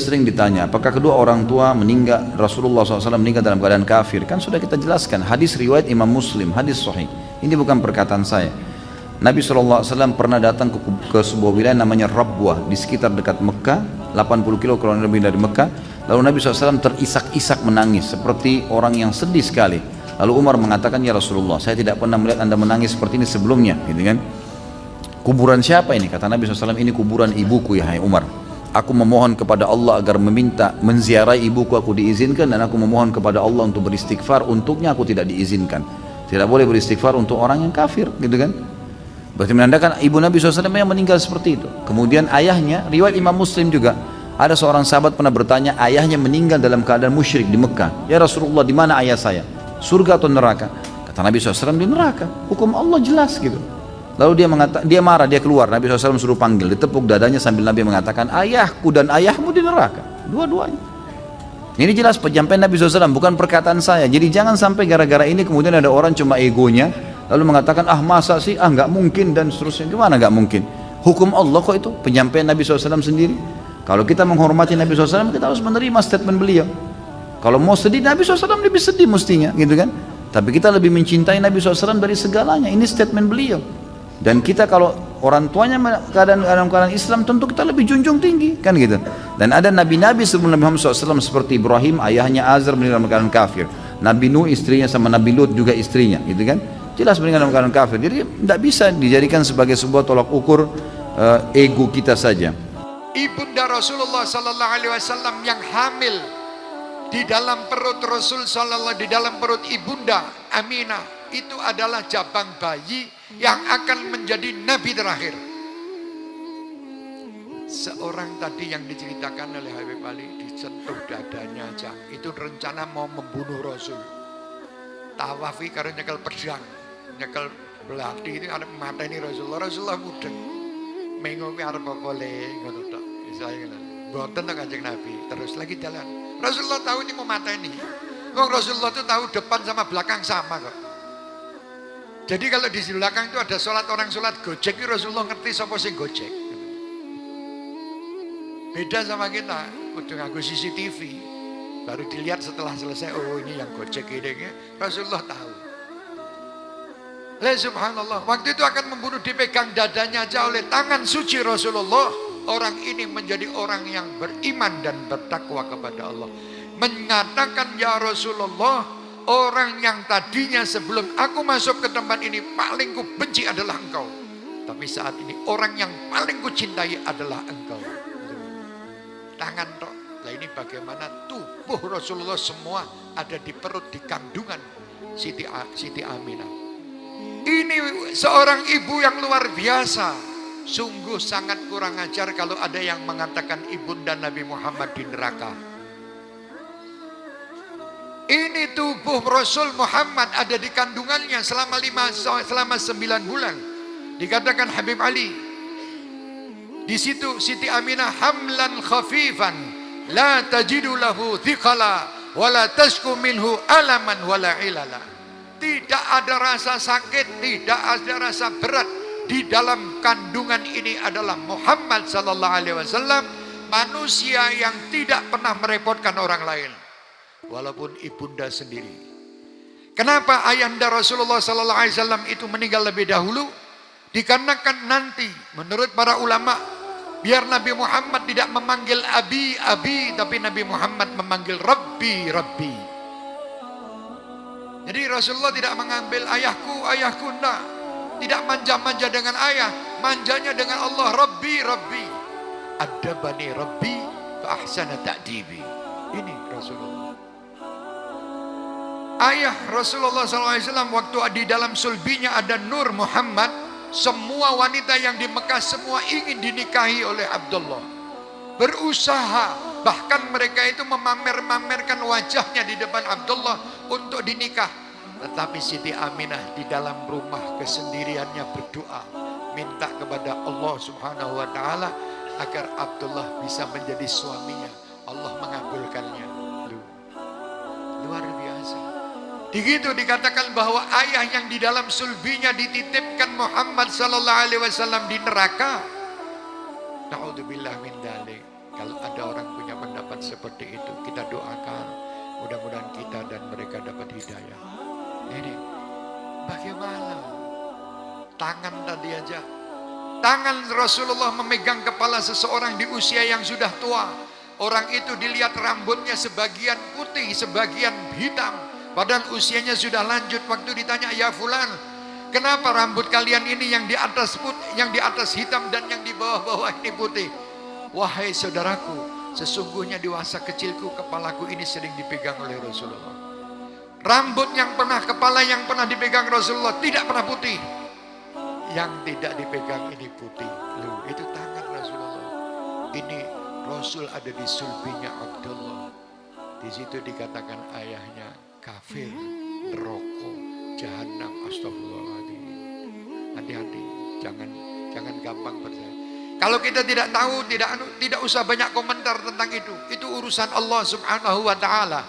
sering ditanya, apakah kedua orang tua meninggal, Rasulullah SAW meninggal dalam keadaan kafir? Kan sudah kita jelaskan, hadis riwayat Imam Muslim, hadis sahih. Ini bukan perkataan saya. Nabi SAW pernah datang ke sebuah wilayah namanya Rabwah, di sekitar dekat Mekah, 80 kilo kurang lebih dari Mekah. Lalu Nabi SAW terisak-isak menangis, seperti orang yang sedih sekali. Lalu Umar mengatakan, ya Rasulullah, saya tidak pernah melihat anda menangis seperti ini sebelumnya, gitu kan? Kuburan siapa ini? Kata Nabi SAW, ini kuburan ibuku ya hai Umar. Aku memohon kepada Allah agar menziarahi ibuku, aku diizinkan, dan aku memohon kepada Allah untuk beristighfar, untuknya aku tidak diizinkan. Tidak boleh beristighfar untuk orang yang kafir, gitu kan? Berarti menandakan ibu Nabi SAW yang meninggal seperti itu. Kemudian ayahnya, riwayat Imam Muslim juga, ada seorang sahabat pernah bertanya, ayahnya meninggal dalam keadaan musyrik di Mekah. Ya Rasulullah, di mana ayah saya? Surga atau neraka? Kata Nabi SAW, di neraka. Hukum Allah jelas gitu. Lalu dia marah, dia keluar. Nabi SAW suruh panggil, ditepuk dadanya sambil Nabi mengatakan, ayahku dan ayahmu di neraka, dua-duanya. Ini jelas penyampaian Nabi SAW, bukan perkataan saya. Jadi jangan sampai gara-gara ini kemudian ada orang cuma egonya, lalu mengatakan, ah masa sih, ah nggak mungkin, dan seterusnya. Gimana nggak mungkin? Hukum Allah kok itu, penyampaian Nabi SAW sendiri. Kalau kita menghormati Nabi SAW, kita harus menerima statement beliau. Kalau mau sedih, Nabi SAW lebih sedih mestinya, gitu kan? Tapi kita lebih mencintai Nabi SAW dari segalanya. Ini statement beliau. Dan kita kalau orang tuanya keadaan Islam, tentu kita lebih junjung tinggi, kan gitu. Dan ada nabi-nabi sebelum Nabi Muhammad SAW seperti Ibrahim, ayahnya Azar meninggal dalam keadaan kafir. Nabi Nuh istrinya sama Nabi Lut juga istrinya, gitu kan. Jelas meninggal dalam keadaan kafir. Jadi tidak bisa dijadikan sebagai sebuah tolak ukur ego kita saja. Ibunda Rasulullah Sallallahu Alaihi Wasallam yang hamil di dalam perut Rasul Sallallahu, di dalam perut ibunda Aminah, itu adalah jabang bayi yang akan menjadi nabi terakhir. Seorang tadi yang diceritakan oleh Habib Ali, disentuh dadanya aja, itu rencana mau membunuh Rasul. Tawafi karena nyekel pedang, nyekel belati, itu ada mata ini Rasulullah mudeng. Mengopi arep apa le ngono tok. Saya boten to Kanjeng Nabi. Terus lagi jalan. Rasulullah tahu ini mau mata ini. Wong Rasulullah itu tahu depan sama belakang sama kok. Jadi kalau di belakang itu ada sholat, orang sholat gojek, itu Rasulullah ngerti siapa sing gojek. Beda sama kita, kudu nganggo CCTV. Baru dilihat setelah selesai, oh ini yang gojek ini. Rasulullah tahu. Subhanallah, waktu itu akan membunuh, dipegang dadanya aja oleh tangan suci Rasulullah. Orang ini menjadi orang yang beriman dan bertakwa kepada Allah. Menyatakan, ya Rasulullah, orang yang tadinya sebelum aku masuk ke tempat ini paling ku benci adalah engkau. Tapi saat ini orang yang paling ku cintai adalah engkau. Tangan tok. Nah ini bagaimana tubuh Rasulullah semua ada di perut, di kandungan Siti Aminah. Ini seorang ibu yang luar biasa. Sungguh sangat kurang ajar kalau ada yang mengatakan ibunda Nabi Muhammad di neraka. Ini tubuh Rasul Muhammad ada di kandungannya selama 9 bulan. Dikatakan Habib Ali, di situ Siti Aminah hamlan khafifan la tajidu lahu thiqala wala tashku minhu alaman wala ilala. Tidak ada rasa sakit, tidak ada rasa berat. Di dalam kandungan ini adalah Muhammad sallallahu alaihi wasallam, manusia yang tidak pernah merepotkan orang lain. Walaupun ibunda sendiri. Kenapa ayahanda Rasulullah sallallahu alaihi wasallam itu meninggal lebih dahulu? Dikarenakan nanti menurut para ulama, biar Nabi Muhammad tidak memanggil abi, tapi Nabi Muhammad memanggil Rabbi. Jadi Rasulullah tidak mengambil ayahku enggak. Tidak manja-manja dengan ayah, manjanya dengan Allah. Rabbi. Adabani Rabbi fa ahsana ta'dibi. Ini Rasulullah. Ayah Rasulullah SAW waktu di dalam sulbinya ada Nur Muhammad, semua wanita yang di Mekah semua ingin dinikahi oleh Abdullah. Berusaha, bahkan mereka itu memamerkan wajahnya di depan Abdullah untuk dinikah. Tetapi Siti Aminah di dalam rumah kesendiriannya berdoa, minta kepada Allah Subhanahu wa taala agar Abdullah bisa menjadi suaminya. Allah mengabulkannya. Luar biasa. Begitu dikatakan bahwa ayah yang di dalam sulbinya dititipkan Muhammad sallallahu alaihi wasallam di neraka. Na'udzubillah min dzalik. Kalau ada orang punya pendapat seperti itu, kita doakan mudah-mudahan kita dan mereka dapat hidayah. Ini bagaimana? Tangan tadi aja. Tangan Rasulullah memegang kepala seseorang di usia yang sudah tua. Orang itu dilihat rambutnya sebagian putih, sebagian hitam. Padahal usianya sudah lanjut. Waktu ditanya, ya fulan, kenapa rambut kalian ini yang di atas putih, yang di atas hitam dan yang di bawah-bawah ini putih? Wahai saudaraku, sesungguhnya di masa kecilku kepalaku ini sering dipegang oleh Rasulullah. Rambut yang pernah, kepala yang pernah dipegang Rasulullah tidak pernah putih. Yang tidak dipegang ini putih. Loh, itu tangan Rasulullah. Ini Rasul ada di sulbinya Abdullah. Di situ dikatakan ayahnya kafir, neraka, jahanam, astagfirullahaladzim. Hati-hati, jangan gampang percaya. Kalau kita tidak tahu, tidak usah banyak komentar tentang itu. Itu urusan Allah Subhanahu wa taala.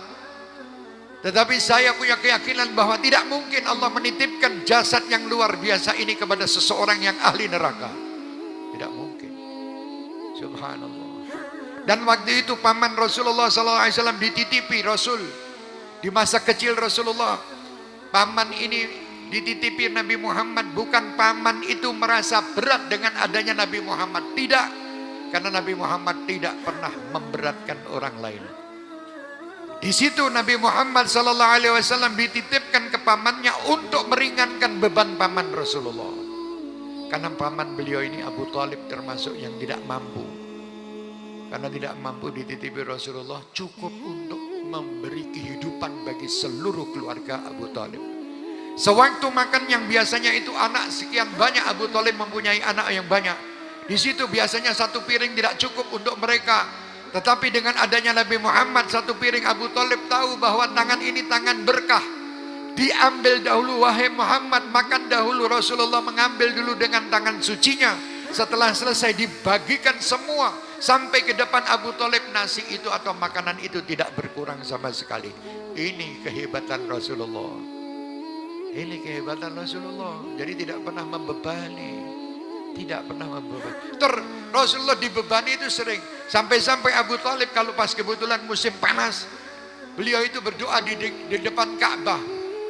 Tetapi saya punya keyakinan bahwa tidak mungkin Allah menitipkan jasad yang luar biasa ini kepada seseorang yang ahli neraka. Tidak mungkin. Subhanallah. Dan waktu itu paman Rasulullah SAW dititipi Rasul. Di masa kecil Rasulullah, paman ini dititipi Nabi Muhammad. Bukan paman itu merasa berat dengan adanya Nabi Muhammad. Tidak. Karena Nabi Muhammad tidak pernah memberatkan orang lain. Di situ Nabi Muhammad SAW dititipkan ke pamannya untuk meringankan beban paman Rasulullah. Karena paman beliau ini Abu Talib termasuk yang tidak mampu. Karena tidak mampu dititipi Rasulullah, cukup untuk memberi kehidupan bagi seluruh keluarga Abu Talib. Sewaktu makan yang biasanya itu anak sekian banyak, Abu Talib mempunyai anak yang banyak. Di situ biasanya satu piring tidak cukup untuk mereka. Tetapi dengan adanya Nabi Muhammad, satu piring, Abu Talib tahu bahwa tangan ini tangan berkah. Diambil dahulu, wahai Muhammad, makan dahulu. Rasulullah mengambil dulu dengan tangan sucinya. Setelah selesai dibagikan semua. Sampai ke depan Abu Talib, nasi itu atau makanan itu tidak berkurang sama sekali. Ini kehebatan Rasulullah. Ini kehebatan Rasulullah. Jadi tidak pernah membebani. Tidak pernah membebani. Rasulullah dibebani itu sering. Sampai-sampai Abu Talib kalau pas kebetulan musim panas, beliau itu berdoa di depan Ka'bah,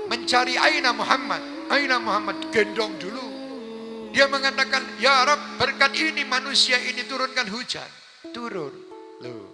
mencari Aina Muhammad. Aina Muhammad, gendong dulu. Dia mengatakan, ya Rabb, berkat ini manusia ini turunkan hujan. Turun. Loh,